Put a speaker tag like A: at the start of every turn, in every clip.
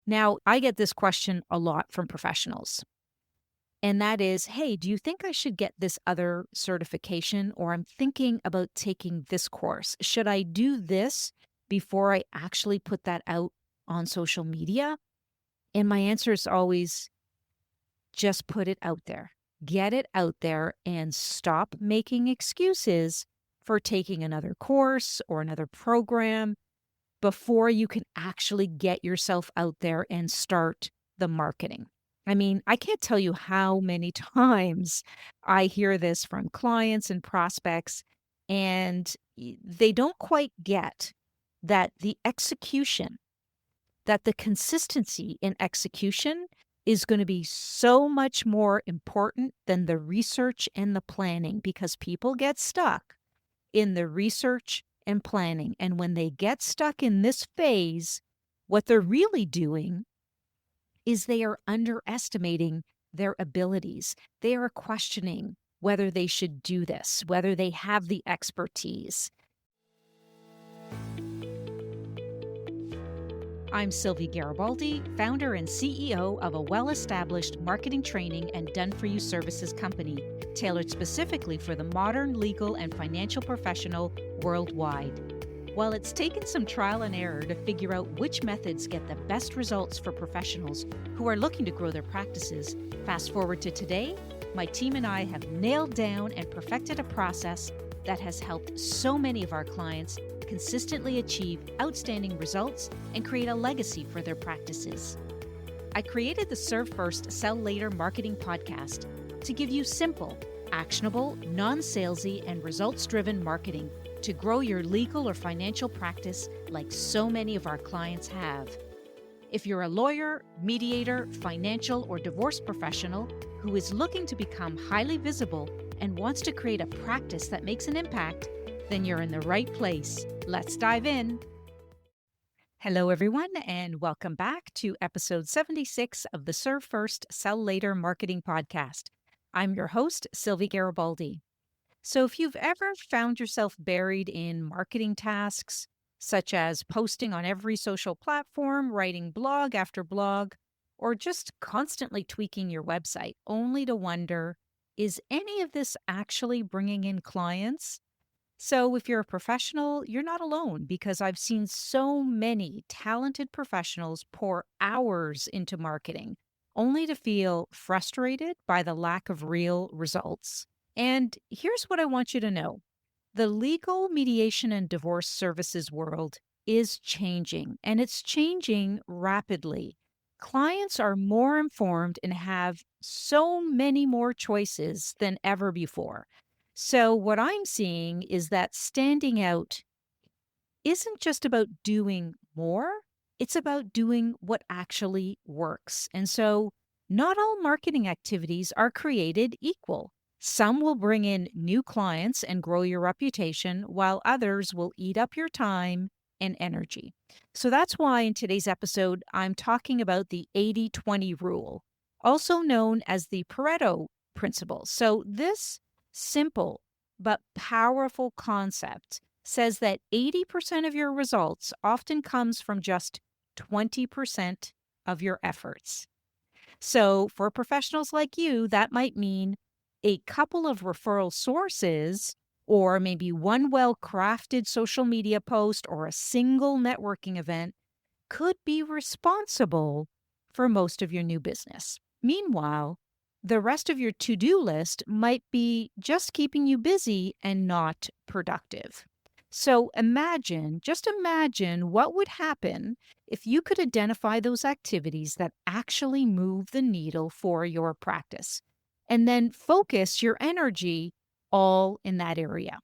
A: Now, I get this question a lot from professionals, and that is, hey, do you think I should get this other certification? Or I'm thinking about taking this course. Should I do this before I actually put that out on social media? And my answer is always just put it out there. Get it out there and stop making excuses for taking another course or another program before you can actually get yourself out there and start the marketing. I mean, I can't tell you how many times I hear this from clients and prospects, and they don't quite get that the consistency in execution is going to be so much more important than the research and the planning because people get stuck in the research and planning. And when they get stuck in this phase, what they're really doing is they are underestimating their abilities. They are questioning whether they should do this, whether they have the expertise. I'm Sylvia Garibaldi, founder and CEO of a well-established marketing training and done-for-you services company, tailored specifically for the modern legal and financial professional worldwide. While it's taken some trial and error to figure out which methods get the best results for professionals who are looking to grow their practices, fast forward to today, my team and I have nailed down and perfected a process that has helped so many of our clients consistently achieve outstanding results and create a legacy for their practices. I created the Serve First, Sell Later marketing podcast to give you simple, actionable, non-salesy, and results-driven marketing to grow your legal or financial practice like so many of our clients have. If you're a lawyer, mediator, financial, or divorce professional who is looking to become highly visible and wants to create a practice that makes an impact, then you're in the right place. Let's dive in. Hello, everyone, and welcome back to episode 76 of the Serve First, Sell Later marketing podcast. I'm your host, Sylvia Garibaldi. So if you've ever found yourself buried in marketing tasks, such as posting on every social platform, writing blog after blog, or just constantly tweaking your website, only to wonder, is any of this actually bringing in clients? So, if you're a professional, you're not alone because I've seen so many talented professionals pour hours into marketing only to feel frustrated by the lack of real results. And here's what I want you to know: the legal mediation and divorce services world is changing, and it's changing rapidly. Clients are more informed and have so many more choices than ever before. So, what I'm seeing is that standing out isn't just about doing more, it's about doing what actually works. And so, not all marketing activities are created equal. Some will bring in new clients and grow your reputation, while others will eat up your time and energy. So, that's why in today's episode, I'm talking about the 80-20 rule, also known as the Pareto principle. So, this simple but powerful concept says that 80% of your results often comes from just 20% of your efforts. So, for professionals like you, that might mean a couple of referral sources, or maybe one well crafted social media post or a single networking event could be responsible for most of your new business. Meanwhile, the rest of your to do list might be just keeping you busy and not productive. So just imagine what would happen if you could identify those activities that actually move the needle for your practice and then focus your energy all in that area.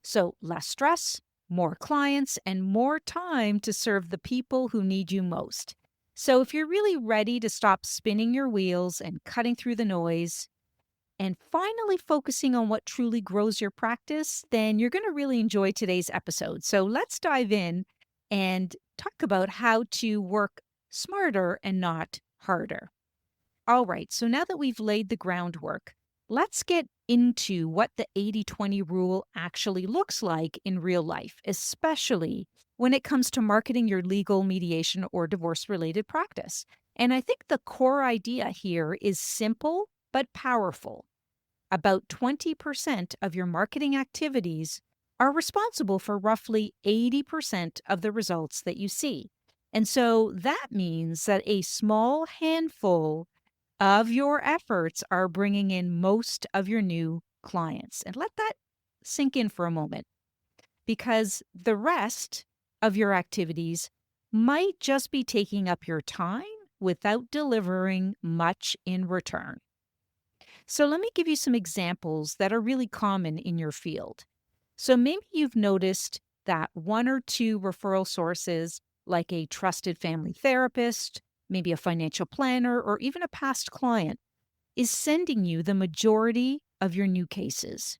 A: So less stress, more clients, and more time to serve the people who need you most. So if you're really ready to stop spinning your wheels and cutting through the noise and finally focusing on what truly grows your practice, then you're going to really enjoy today's episode. So let's dive in and talk about how to work smarter and not harder. All right, so now that we've laid the groundwork, let's get into what the 80/20 rule actually looks like in real life, especially when it comes to marketing your legal, mediation, or divorce related practice. And I think the core idea here is simple but powerful. About 20% of your marketing activities are responsible for roughly 80% of the results that you see. And so that means that a small handful of your efforts are bringing in most of your new clients. And let that sink in for a moment, because the rest of your activities might just be taking up your time without delivering much in return. So let me give you some examples that are really common in your field. So maybe you've noticed that one or two referral sources, like a trusted family therapist, maybe a financial planner, or even a past client, is sending you the majority of your new cases.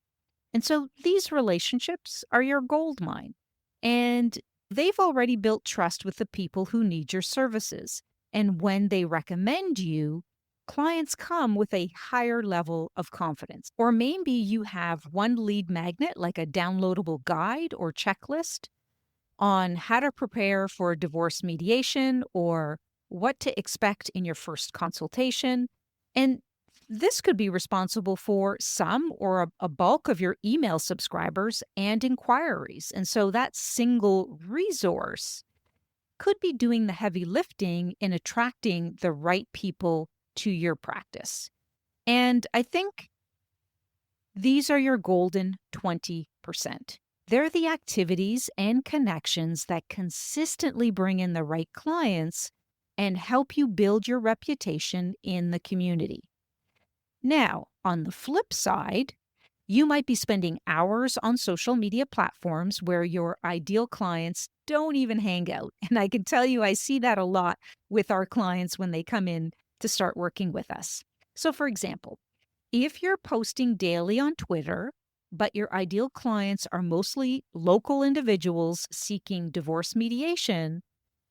A: And so these relationships are your gold mine. And they've already built trust with the people who need your services. And when they recommend you, clients come with a higher level of confidence. Or maybe you have one lead magnet, like a downloadable guide or checklist on how to prepare for divorce mediation or what to expect in your first consultation. And this could be responsible for some or a bulk of your email subscribers and inquiries. And so that single resource could be doing the heavy lifting in attracting the right people to your practice. And I think these are your golden 20%. They're the activities and connections that consistently bring in the right clients and help you build your reputation in the community. Now, on the flip side, you might be spending hours on social media platforms where your ideal clients don't even hang out. And I can tell you, I see that a lot with our clients when they come in to start working with us. So, for example, if you're posting daily on Twitter, but your ideal clients are mostly local individuals seeking divorce mediation,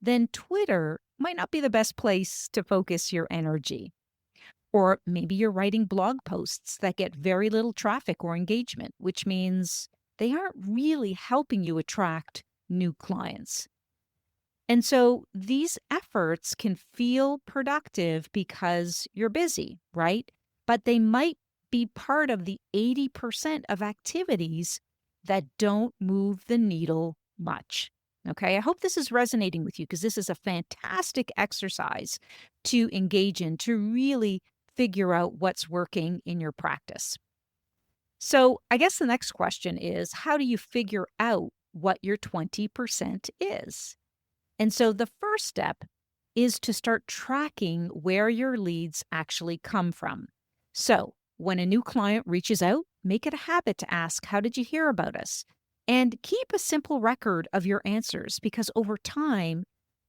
A: then Twitter might not be the best place to focus your energy. Or maybe you're writing blog posts that get very little traffic or engagement, which means they aren't really helping you attract new clients. And so these efforts can feel productive because you're busy, right? But they might be part of the 80% of activities that don't move the needle much. Okay, I hope this is resonating with you, because this is a fantastic exercise to engage in to really figure out what's working in your practice. So, I guess the next question is, how do you figure out what your 20% is? And so the first step is to start tracking where your leads actually come from. So when a new client reaches out, make it a habit to ask, "How did you hear about us?" And keep a simple record of your answers, because over time,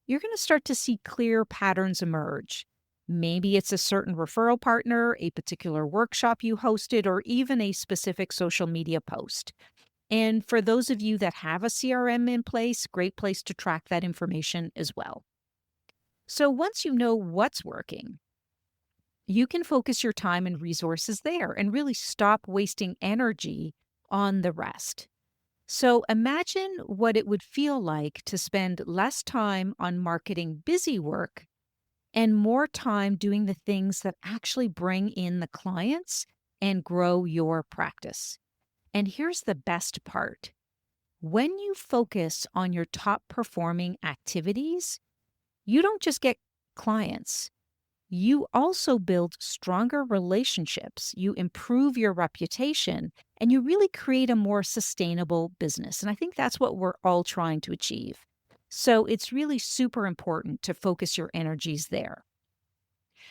A: you're going to start to see clear patterns emerge. Maybe it's a certain referral partner, a particular workshop you hosted, or even a specific social media post. And for those of you that have a CRM in place, great place to track that information as well. So once you know what's working, you can focus your time and resources there and really stop wasting energy on the rest. So imagine what it would feel like to spend less time on marketing busy work and more time doing the things that actually bring in the clients and grow your practice. And here's the best part. When you focus on your top performing activities, you don't just get clients. You also build stronger relationships, you improve your reputation, and you really create a more sustainable business. And I think that's what we're all trying to achieve. So it's really super important to focus your energies there.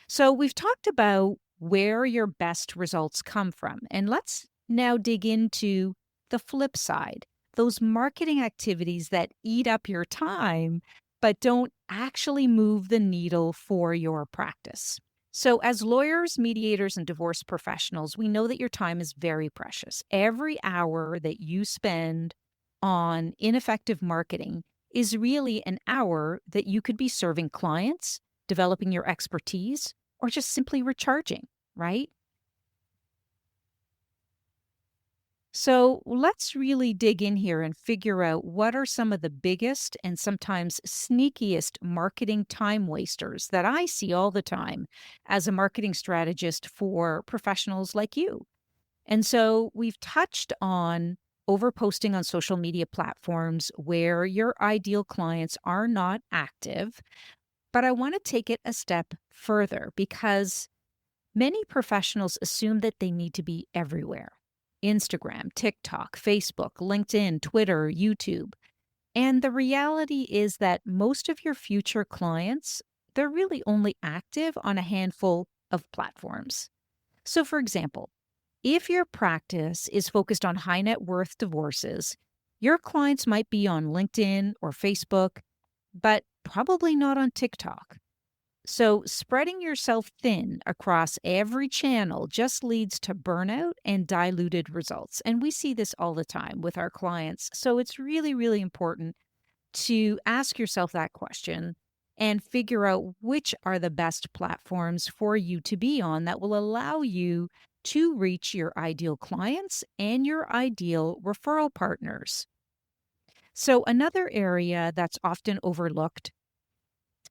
A: So we've talked about where your best results come from. And let's now dig into the flip side, those marketing activities that eat up your time but don't actually move the needle for your practice. So, as lawyers, mediators, and divorce professionals, we know that your time is very precious. Every hour that you spend on ineffective marketing is really an hour that you could be serving clients, developing your expertise, or just simply recharging, right? So let's really dig in here and figure out what are some of the biggest and sometimes sneakiest marketing time wasters that I see all the time as a marketing strategist for professionals like you. And so we've touched on overposting on social media platforms where your ideal clients are not active. But I want to take it a step further because many professionals assume that they need to be everywhere: Instagram, TikTok, Facebook, LinkedIn, Twitter, YouTube. And the reality is that most of your future clients, they're really only active on a handful of platforms. So, for example, if your practice is focused on high net worth divorces, your clients might be on LinkedIn or Facebook, but probably not on TikTok. So, spreading yourself thin across every channel just leads to burnout and diluted results. And we see this all the time with our clients. So, it's really, really important to ask yourself that question and figure out which are the best platforms for you to be on that will allow you to reach your ideal clients and your ideal referral partners. So, another area that's often overlooked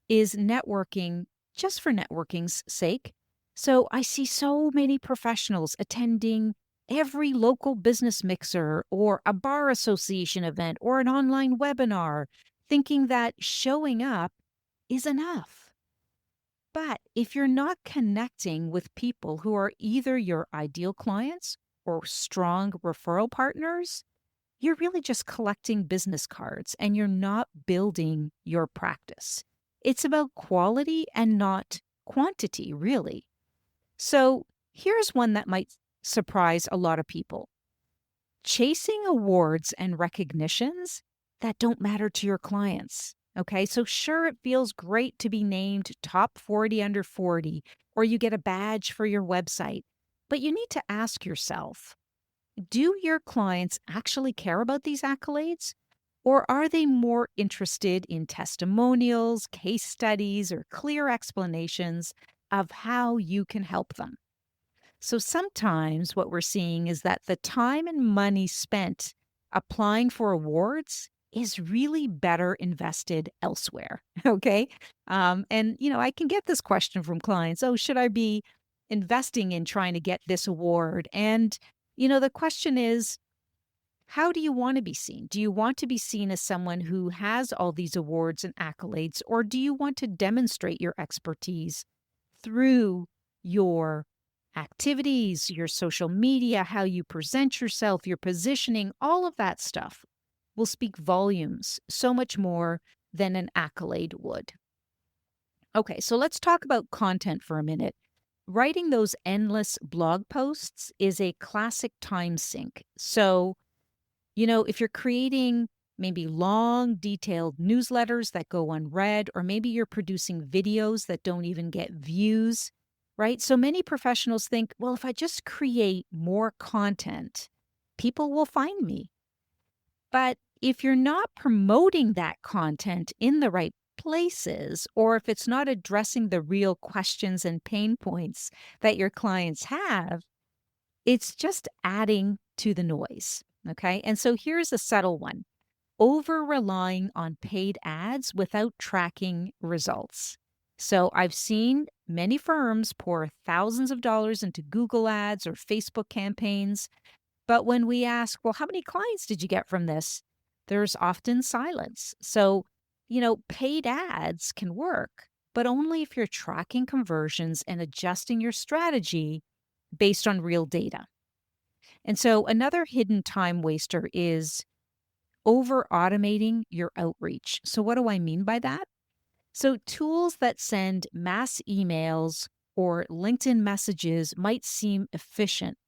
A: is networking just for networking's sake. So I see so many professionals attending every local business mixer or a bar association event or an online webinar, thinking that showing up is enough. But if you're not connecting with people who are either your ideal clients or strong referral partners, you're really just collecting business cards and you're not building your practice. It's about quality and not quantity, really. So here's one that might surprise a lot of people: chasing awards and recognitions that don't matter to your clients. Okay, so sure, it feels great to be named top 40 under 40, or you get a badge for your website. But you need to ask yourself, do your clients actually care about these accolades? Or are they more interested in testimonials, case studies, or clear explanations of how you can help them? So sometimes what we're seeing is that the time and money spent applying for awards is really better invested elsewhere. Okay. I can get this question from clients: oh, should I be investing in trying to get this award? And, the question is, how do you want to be seen? Do you want to be seen as someone who has all these awards and accolades, or do you want to demonstrate your expertise through your activities, your social media, how you present yourself, your positioning? All of that stuff will speak volumes, so much more than an accolade would. Okay, so let's talk about content for a minute. Writing those endless blog posts is a classic time sink. So, if you're creating maybe long, detailed newsletters that go unread, or maybe you're producing videos that don't even get views, right? So many professionals think, well, if I just create more content, people will find me. But if you're not promoting that content in the right places, or if it's not addressing the real questions and pain points that your clients have, it's just adding to the noise. Okay. And so here's a subtle one: over relying on paid ads without tracking results. So I've seen many firms pour thousands of dollars into Google ads or Facebook campaigns. But when we ask, well, how many clients did you get from this? There's often silence. So, paid ads can work, but only if you're tracking conversions and adjusting your strategy based on real data. And so another hidden time waster is over automating your outreach. So, what do I mean by that? So, tools that send mass emails or LinkedIn messages might seem efficient,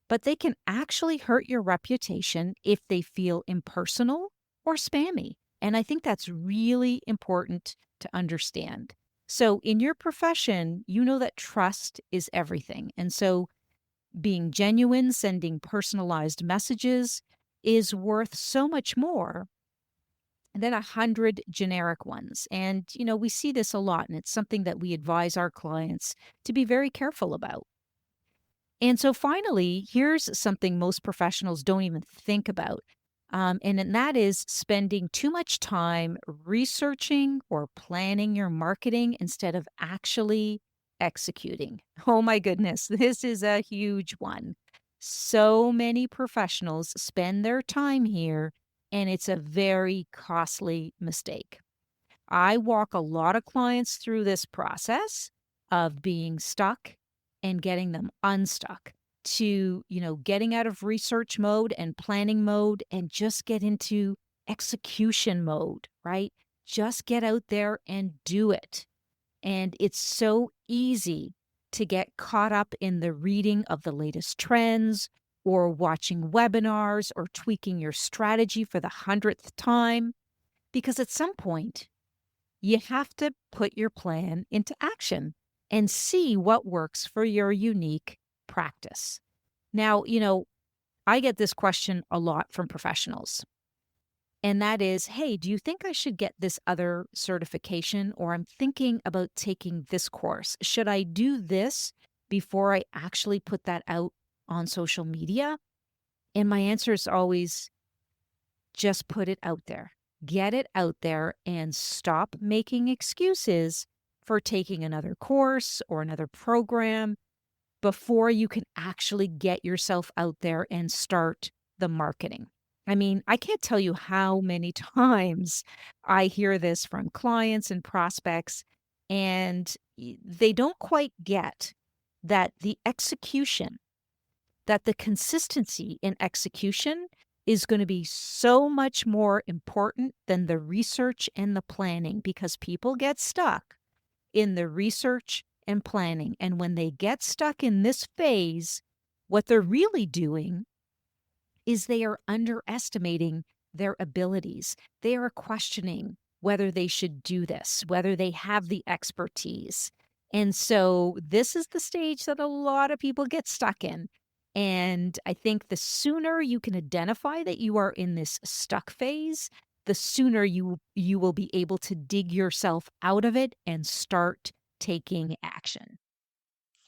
A: but they can actually hurt your reputation if they feel impersonal or spammy. And I think that's really important to understand. So, in your profession, you know that trust is everything. And so, being genuine, sending personalized messages is worth so much more than 100 generic ones. And, we see this a lot, and it's something that we advise our clients to be very careful about. And so finally, here's something most professionals don't even think about. And that is spending too much time researching or planning your marketing instead of actually executing. Oh my goodness, this is a huge one. So many professionals spend their time here, and it's a very costly mistake. I walk a lot of clients through this process of being stuck and getting them unstuck to, getting out of research mode and planning mode and just get into execution mode, right? Just get out there and do it. And it's so easy to get caught up in the reading of the latest trends or watching webinars or tweaking your strategy for the 100th time because at some point, you have to put your plan into action and see what works for your unique practice. Now, I get this question a lot from professionals, and that is, hey, do you think I should get this other certification? Or I'm thinking about taking this course. Should I do this before I actually put that out on social media? And my answer is always just put it out there. Get it out there and stop making excuses for taking another course or another program before you can actually get yourself out there and start the marketing. I mean, I can't tell you how many times I hear this from clients and prospects, and they don't quite get that the consistency in execution is going to be so much more important than the research and the planning because people get stuck in the research and planning. And when they get stuck in this phase, what they're really doing is they are underestimating their abilities. They are questioning whether they should do this, whether they have the expertise. And so this is the stage that a lot of people get stuck in. And I think the sooner you can identify that you are in this stuck phase, the sooner you will be able to dig yourself out of it and start taking action.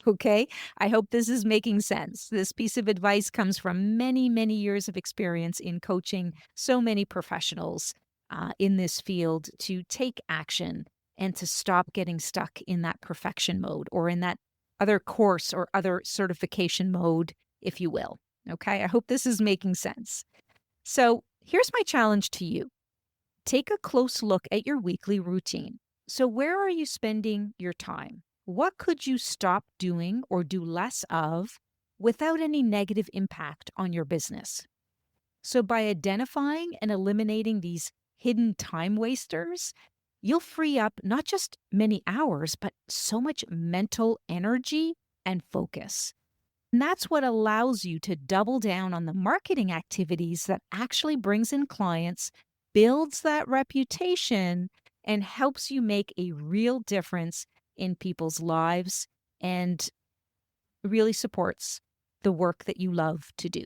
A: Okay. I hope this is making sense. This piece of advice comes from many, many years of experience in coaching so many professionals in this field to take action and to stop getting stuck in that perfection mode or in that other course or other certification mode, if you will. Okay. I hope this is making sense. So here's my challenge to you. Take a close look at your weekly routine. So, where are you spending your time? What could you stop doing or do less of without any negative impact on your business? So, by identifying and eliminating these hidden time wasters, you'll free up not just many hours, but so much mental energy and focus. And that's what allows you to double down on the marketing activities that actually brings in clients, builds that reputation, and helps you make a real difference in people's lives and really supports the work that you love to do.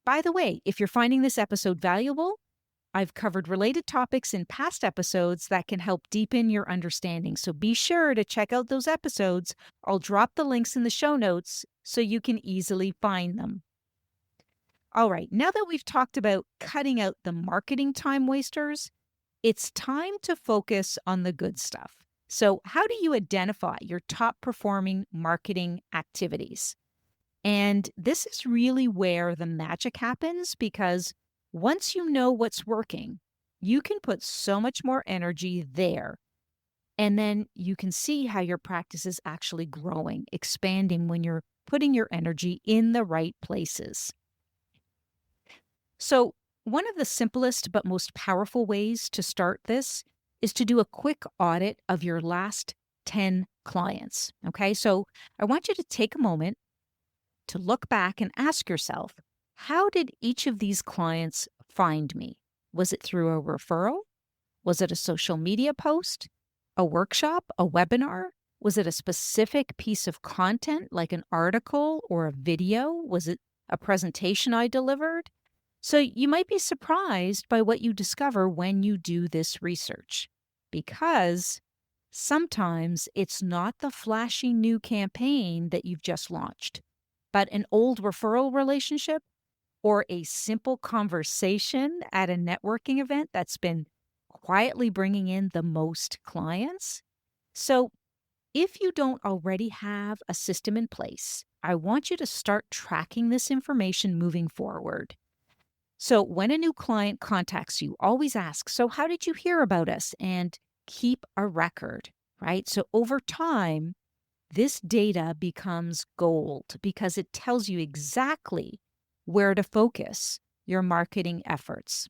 A: By the way, if you're finding this episode valuable, I've covered related topics in past episodes that can help deepen your understanding. So be sure to check out those episodes. I'll drop the links in the show notes so you can easily find them. All right, now that we've talked about cutting out the marketing time wasters, it's time to focus on the good stuff. So, how do you identify your top performing marketing activities? And this is really where the magic happens because once you know what's working, you can put so much more energy there. And then you can see how your practice is actually growing, expanding when you're putting your energy in the right places. So, one of the simplest but most powerful ways to start this is to do a quick audit of your last 10 clients. Okay, so I want you to take a moment to look back and ask yourself, how did each of these clients find me? Was it through a referral? Was it a social media post, a workshop, a webinar? Was it a specific piece of content like an article or a video? Was it a presentation I delivered? So you might be surprised by what you discover when you do this research because Sometimes it's not the flashy new campaign that you've just launched, but an old referral relationship or a simple conversation at a networking event that's been quietly bringing in the most clients. So, if you don't already have a system in place, I want you to start tracking this information moving forward. So, when a new client contacts you, always ask, "So, how did you hear about us?" And keep a record, right? So, over time, this data becomes gold because it tells you exactly where to focus your marketing efforts.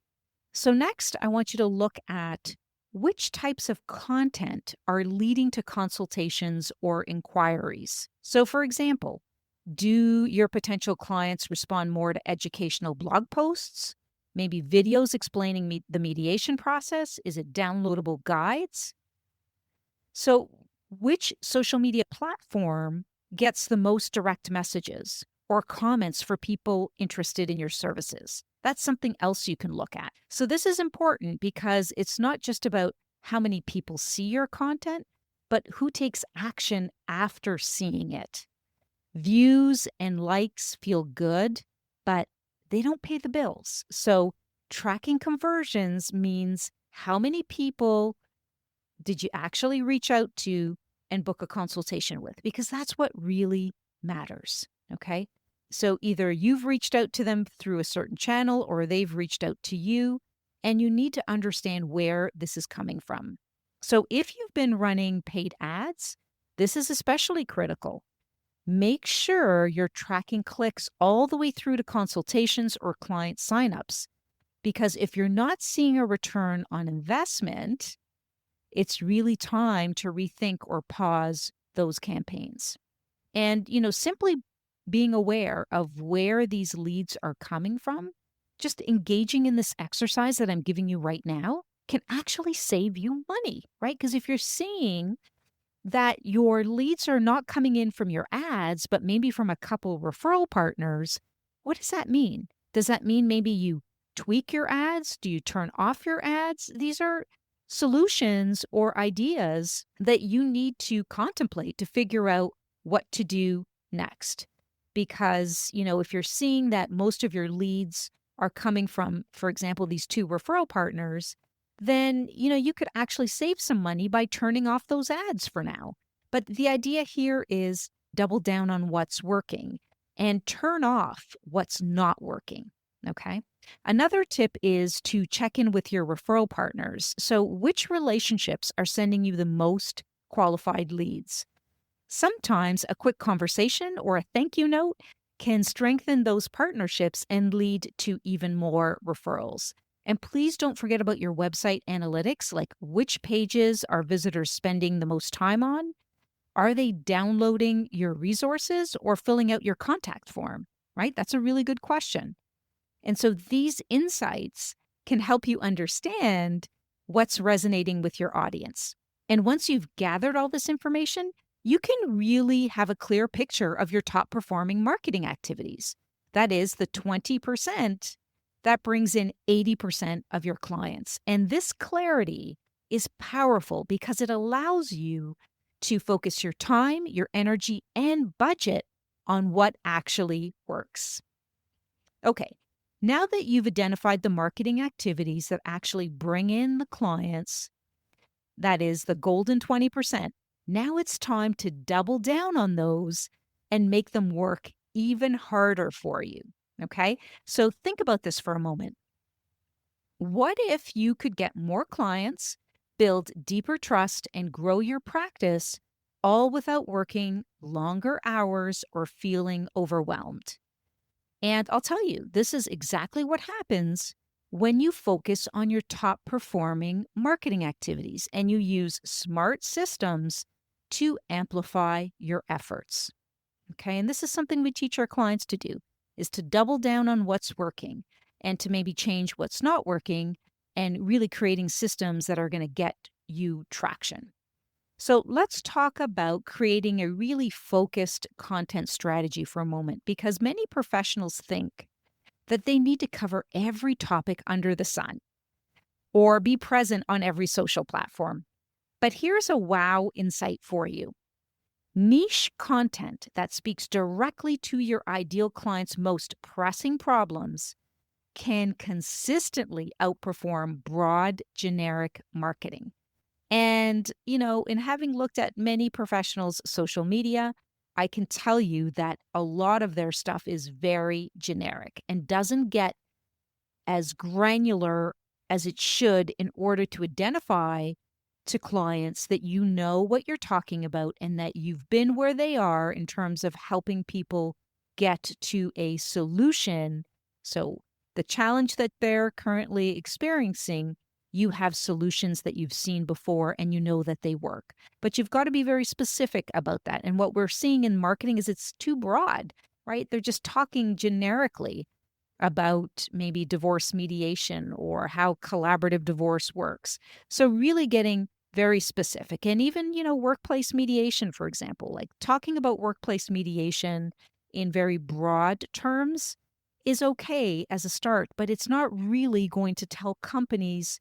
A: So, next, I want you to look at which types of content are leading to consultations or inquiries. So, for example, do your potential clients respond more to educational blog posts? Maybe videos explaining the mediation process? Is it downloadable guides? So, which social media platform gets the most direct messages or comments for people interested in your services? That's something else you can look at. So, this is important because it's not just about how many people see your content, but who takes action after seeing it. Views and likes feel good, but they don't pay the bills. So, tracking conversions means how many people did you actually reach out to and book a consultation with? Because that's what really matters. Okay. So either you've reached out to them through a certain channel or they've reached out to you, and you need to understand where this is coming from. So if you've been running paid ads, this is especially critical. Make sure you're tracking clicks all the way through to consultations or client signups. Because if you're not seeing a return on investment, it's really time to rethink or pause those campaigns. And, simply being aware of where these leads are coming from, just engaging in this exercise that I'm giving you right now can actually save you money, right? Because if you're seeing that your leads are not coming in from your ads, but maybe from a couple referral partners, what does that mean? Does that mean maybe you tweak your ads? Do you turn off your ads? These are solutions or ideas that you need to contemplate to figure out what to do next. Because, if you're seeing that most of your leads are coming from, for example, these two referral partners, then, you could actually save some money by turning off those ads for now. But the idea here is double down on what's working and turn off what's not working. Okay. Another tip is to check in with your referral partners. So, which relationships are sending you the most qualified leads? Sometimes a quick conversation or a thank you note can strengthen those partnerships and lead to even more referrals. And please don't forget about your website analytics, like which pages are visitors spending the most time on? Are they downloading your resources or filling out your contact form? Right? That's a really good question. And so these insights can help you understand what's resonating with your audience. And once you've gathered all this information, you can really have a clear picture of your top performing marketing activities. That is the 20% that brings in 80% of your clients. And this clarity is powerful because it allows you to focus your time, your energy, and budget on what actually works. Okay, now that you've identified the marketing activities that actually bring in the clients, that is the golden 20%, now it's time to double down on those and make them work even harder for you. Okay, so think about this for a moment. What if you could get more clients, build deeper trust, and grow your practice all without working longer hours or feeling overwhelmed? And I'll tell you, this is exactly what happens when you focus on your top performing marketing activities and you use smart systems to amplify your efforts. Okay. And this is something we teach our clients to do, is to double down on what's working and to maybe change what's not working and really creating systems that are going to get you traction. So let's talk about creating a really focused content strategy for a moment, because many professionals think that they need to cover every topic under the sun or be present on every social platform. But here's a wow insight for you. Niche content that speaks directly to your ideal client's most pressing problems can consistently outperform broad generic marketing. And, in having looked at many professionals' social media, I can tell you that a lot of their stuff is very generic and doesn't get as granular as it should in order to identify to clients that you know what you're talking about and that you've been where they are in terms of helping people get to a solution. So, the challenge that they're currently experiencing, you have solutions that you've seen before and you know that they work. But you've got to be very specific about that. And what we're seeing in marketing is it's too broad, right? They're just talking generically about maybe divorce mediation or how collaborative divorce works. So, really getting very specific. And even, workplace mediation, for example, like talking about workplace mediation in very broad terms is okay as a start, but it's not really going to tell companies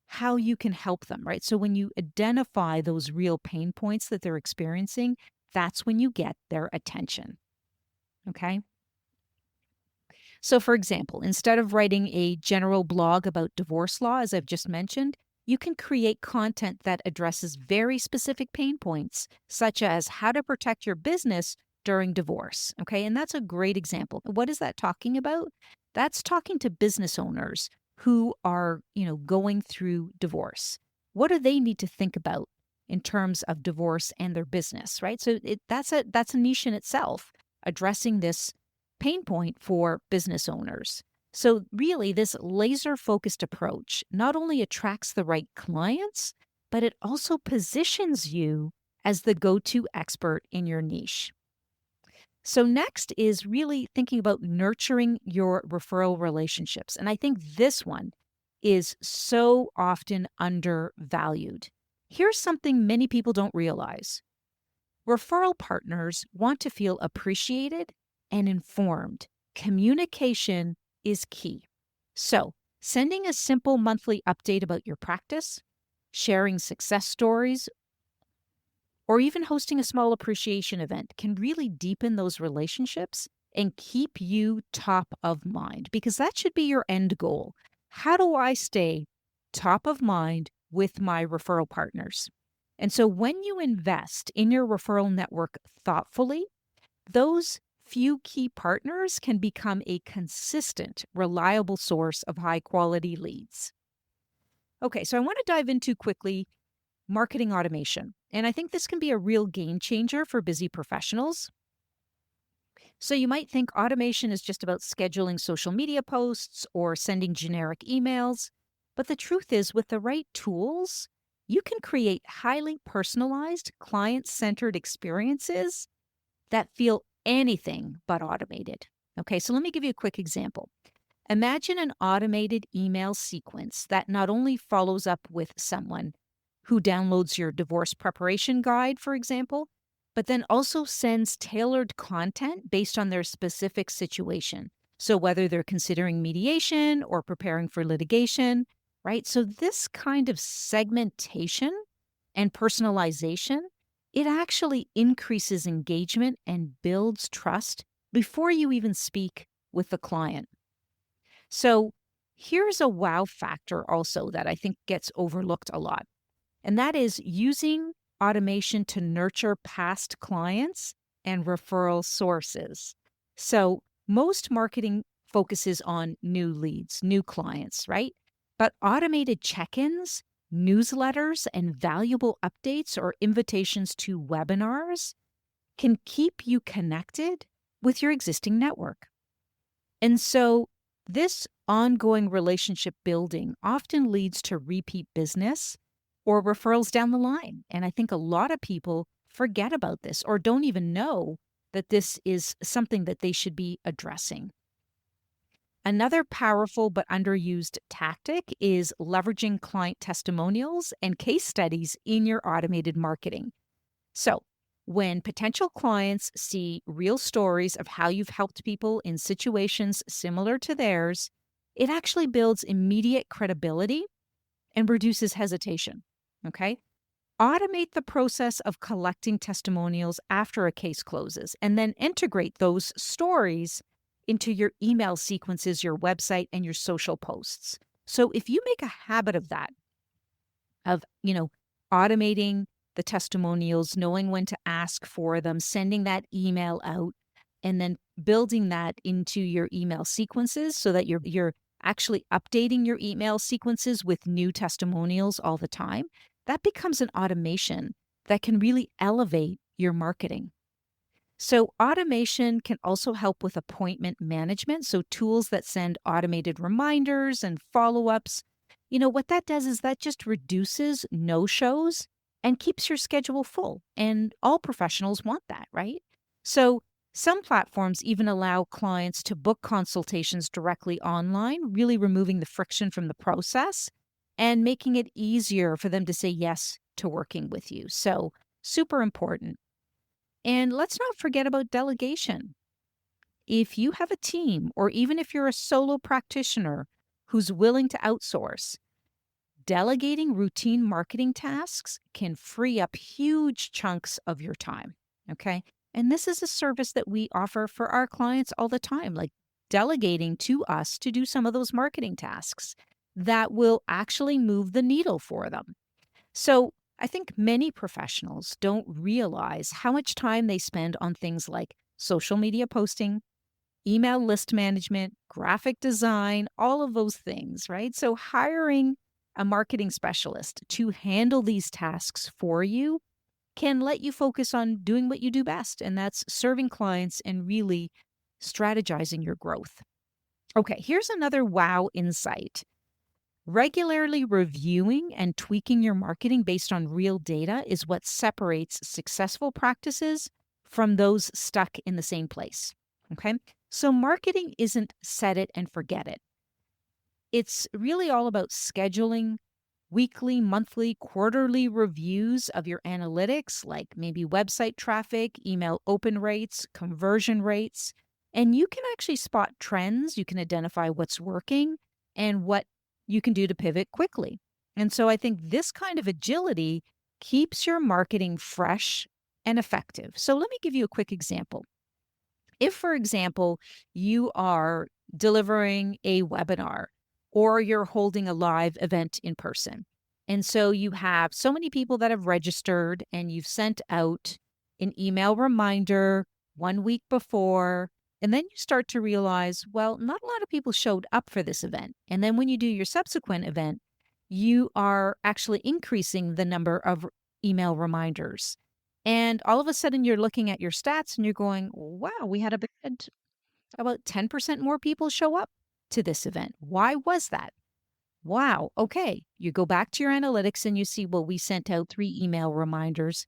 A: how you can help them, right? So, when you identify those real pain points that they're experiencing, that's when you get their attention. Okay. So, for example, instead of writing a general blog about divorce law, as I've just mentioned, you can create content that addresses very specific pain points, such as how to protect your business during divorce. Okay. And that's a great example. What is that talking about? That's talking to business owners who are, going through divorce. What do they need to think about in terms of divorce and their business, right? So that's a niche in itself, addressing this pain point for business owners. So, really, this laser focused approach not only attracts the right clients, but it also positions you as the go to expert in your niche. So, next is really thinking about nurturing your referral relationships. And I think this one is so often undervalued. Here's something many people don't realize: referral partners want to feel appreciated and informed. Communication is key. So, sending a simple monthly update about your practice, sharing success stories, or even hosting a small appreciation event can really deepen those relationships and keep you top of mind, because that should be your end goal. How do I stay top of mind with my referral partners? And so when you invest in your referral network thoughtfully, those few key partners can become a consistent, reliable source of high quality leads. Okay, so I want to dive into quickly marketing automation. And I think this can be a real game changer for busy professionals. So you might think automation is just about scheduling social media posts or sending generic emails. But the truth is, with the right tools, you can create highly personalized, client centered experiences that feel anything but automated. Okay, so let me give you a quick example. Imagine an automated email sequence that not only follows up with someone who downloads your divorce preparation guide, for example, but then also sends tailored content based on their specific situation. So, whether they're considering mediation or preparing for litigation, right? So, this kind of segmentation and personalization, it actually increases engagement and builds trust before you even speak with the client. So, here's a wow factor also that I think gets overlooked a lot, and that is using automation to nurture past clients and referral sources. So, most marketing focuses on new leads, new clients, right? But automated check ins, newsletters, and valuable updates or invitations to webinars can keep you connected with your existing network. And so, this ongoing relationship building often leads to repeat business or referrals down the line. And I think a lot of people forget about this or don't even know that this is something that they should be addressing. Another powerful but underused tactic is leveraging client testimonials and case studies in your automated marketing. So, when potential clients see real stories of how you've helped people in situations similar to theirs, it actually builds immediate credibility and reduces hesitation. Okay. automate the process of collecting testimonials after a case closes, and then integrate those stories into your email sequences, your website, and your social posts. So if you make a habit of that, of automating the testimonials, knowing when to ask for them, sending that email out, and then building that into your email sequences so that you're actually updating your email sequences with new testimonials all the time, that becomes an automation that can really elevate your marketing. So, automation can also help with appointment management. So, tools that send automated reminders and follow ups. What that does is that just reduces no shows and keeps your schedule full. And all professionals want that, right? So, some platforms even allow clients to book consultations directly online, really removing the friction from the process and making it easier for them to say yes to working with you. So, super important. And let's not forget about delegation. If you have a team, or even if you're a solo practitioner who's willing to outsource, delegating routine marketing tasks can free up huge chunks of your time. Okay. And this is a service that we offer for our clients all the time, like delegating to us to do some of those marketing tasks that will actually move the needle for them. So I think many professionals don't realize how much time they spend on things like social media posting, email list management, graphic design, all of those things, right? So hiring a marketing specialist to handle these tasks for you can let you focus on doing what you do best, and that's serving clients and really strategizing your growth. Okay, here's another wow insight. Regularly reviewing and tweaking your marketing based on real data is what separates successful practices from those stuck in the same place. Okay. So, marketing isn't set it and forget it. It's really all about scheduling weekly, monthly, quarterly reviews of your analytics, like maybe website traffic, email open rates, conversion rates. And you can actually spot trends. You can identify what's working and what you can do to pivot quickly. And so I think this kind of agility keeps your marketing fresh and effective. So let me give you a quick example. If, for example, you are delivering a webinar or you're holding a live event in person, and so you have so many people that have registered and you've sent out an email reminder 1 week before, and then you start to realize, well, not a lot of people showed up for this event. And then when you do your subsequent event, you are actually increasing the number of email reminders. And all of a sudden, you're looking at your stats and you're going, wow, we had about 10% more people show up to this event. Why was that? Wow. Okay. You go back to your analytics and you see, well, we sent out 3 email reminders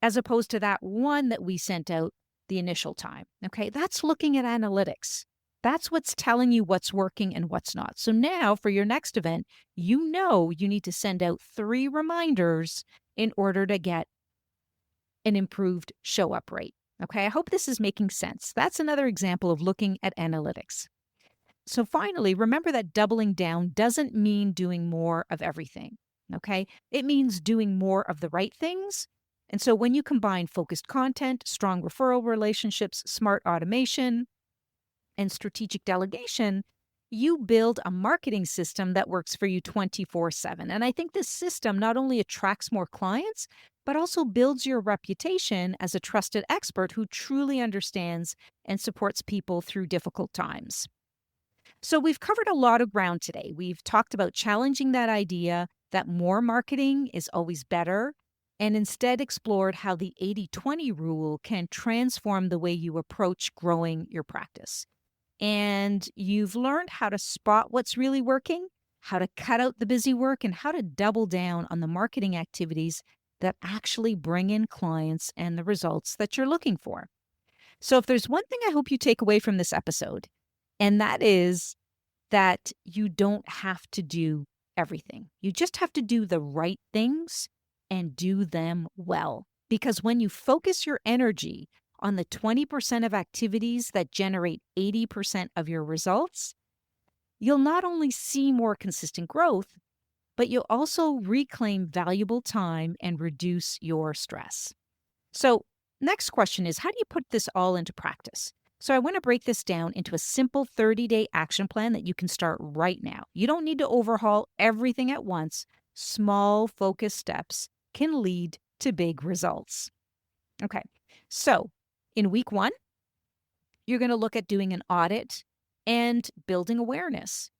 A: as opposed to that one that we sent out the initial time. Okay. That's looking at analytics. That's what's telling you what's working and what's not. So now for your next event, you know you need to send out 3 reminders in order to get an improved show up rate. Okay, I hope this is making sense. That's another example of looking at analytics. So finally, remember that doubling down doesn't mean doing more of everything. Okay, it means doing more of the right things. And so when you combine focused content, strong referral relationships, smart automation, and strategic delegation, you build a marketing system that works for you 24/7. And I think this system not only attracts more clients, but also builds your reputation as a trusted expert who truly understands and supports people through difficult times. So, we've covered a lot of ground today. We've talked about challenging that idea that more marketing is always better, and instead explored how the 80/20 rule can transform the way you approach growing your practice. And you've learned how to spot what's really working, how to cut out the busy work, and how to double down on the marketing activities that actually bring in clients and the results that you're looking for. So, if there's one thing I hope you take away from this episode, and that is that you don't have to do everything. You just have to do the right things and do them well. Because when you focus your energy on the 20% of activities that generate 80% of your results, you'll not only see more consistent growth, but you'll also reclaim valuable time and reduce your stress. So, next question is, how do you put this all into practice? So, I want to break this down into a simple 30-day action plan that you can start right now. You don't need to overhaul everything at once. Small, focused steps can lead to big results. Okay, so in week one, you're going to look at doing an audit and building awareness.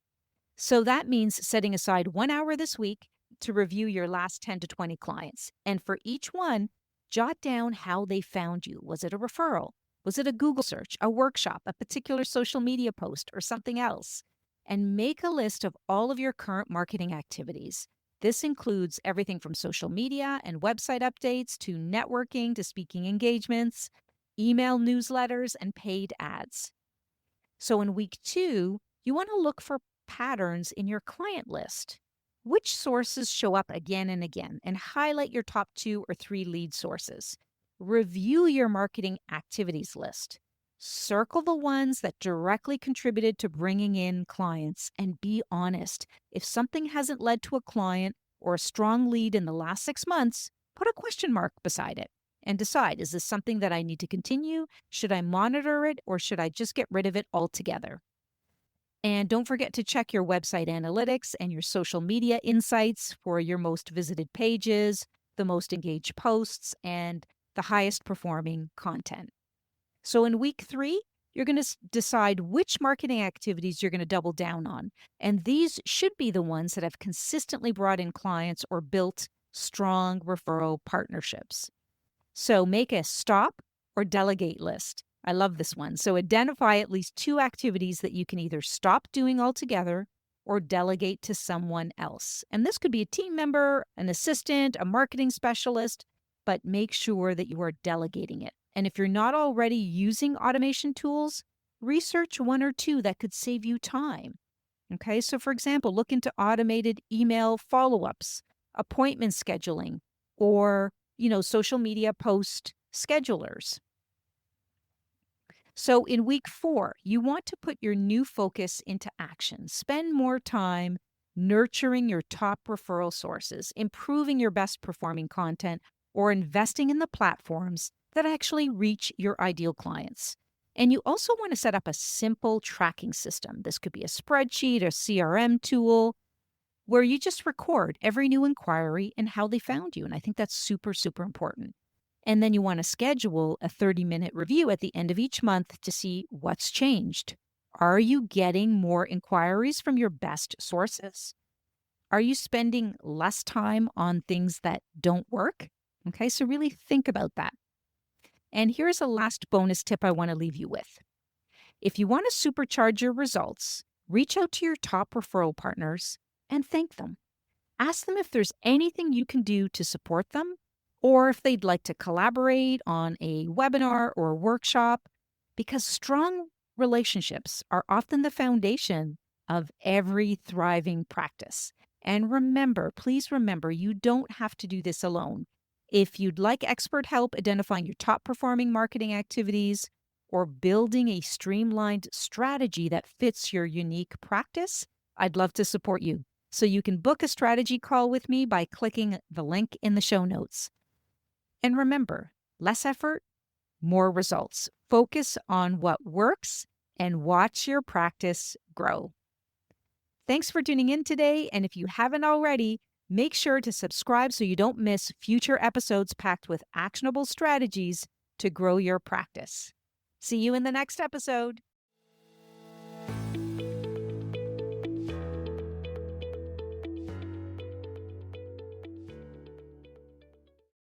A: So that means setting aside 1 hour this week to review your last 10 to 20 clients. And for each one, jot down how they found you. Was it a referral? Was it a Google search, a workshop, a particular social media post, or something else? And make a list of all of your current marketing activities. This includes everything from social media and website updates to networking to speaking engagements, email newsletters, and paid ads. So in week two, you want to look for patterns in your client list. Which sources show up again and again, and highlight your top 2 or 3 lead sources. Review your marketing activities list. Circle the ones that directly contributed to bringing in clients and be honest. If something hasn't led to a client or a strong lead in the last 6 months, put a question mark beside it and decide, is this something that I need to continue? Should I monitor it, or should I just get rid of it altogether? And don't forget to check your website analytics and your social media insights for your most visited pages, the most engaged posts, and the highest performing content. So in week three, you're going to decide which marketing activities you're going to double down on. And these should be the ones that have consistently brought in clients or built strong referral partnerships. So make a stop or delegate list. I love this one. So identify at least 2 activities that you can either stop doing altogether or delegate to someone else. And this could be a team member, an assistant, a marketing specialist, but make sure that you are delegating it. And if you're not already using automation tools, research 1 or 2 that could save you time. Okay, so for example, look into automated email follow-ups, appointment scheduling, or social media post schedulers. So in week 4, you want to put your new focus into action. Spend more time nurturing your top referral sources, improving your best performing content, or investing in the platforms that actually reach your ideal clients. And you also want to set up a simple tracking system. This could be a spreadsheet, a CRM tool, where you just record every new inquiry and how they found you. And I think that's super, super important. And then you want to schedule a 30-minute review at the end of each month to see what's changed. Are you getting more inquiries from your best sources? Are you spending less time on things that don't work? Okay, so really think about that. And here's a last bonus tip I want to leave you with. If you want to supercharge your results, reach out to your top referral partners and thank them. Ask them if there's anything you can do to support them, or if they'd like to collaborate on a webinar or workshop, because strong relationships are often the foundation of every thriving practice. And remember, please remember, you don't have to do this alone. If you'd like expert help identifying your top performing marketing activities or building a streamlined strategy that fits your unique practice, I'd love to support you. So you can book a strategy call with me by clicking the link in the show notes. And remember, less effort, more results. Focus on what works and watch your practice grow. Thanks for tuning in today. And if you haven't already, make sure to subscribe so you don't miss future episodes packed with actionable strategies to grow your practice. See you in the next episode.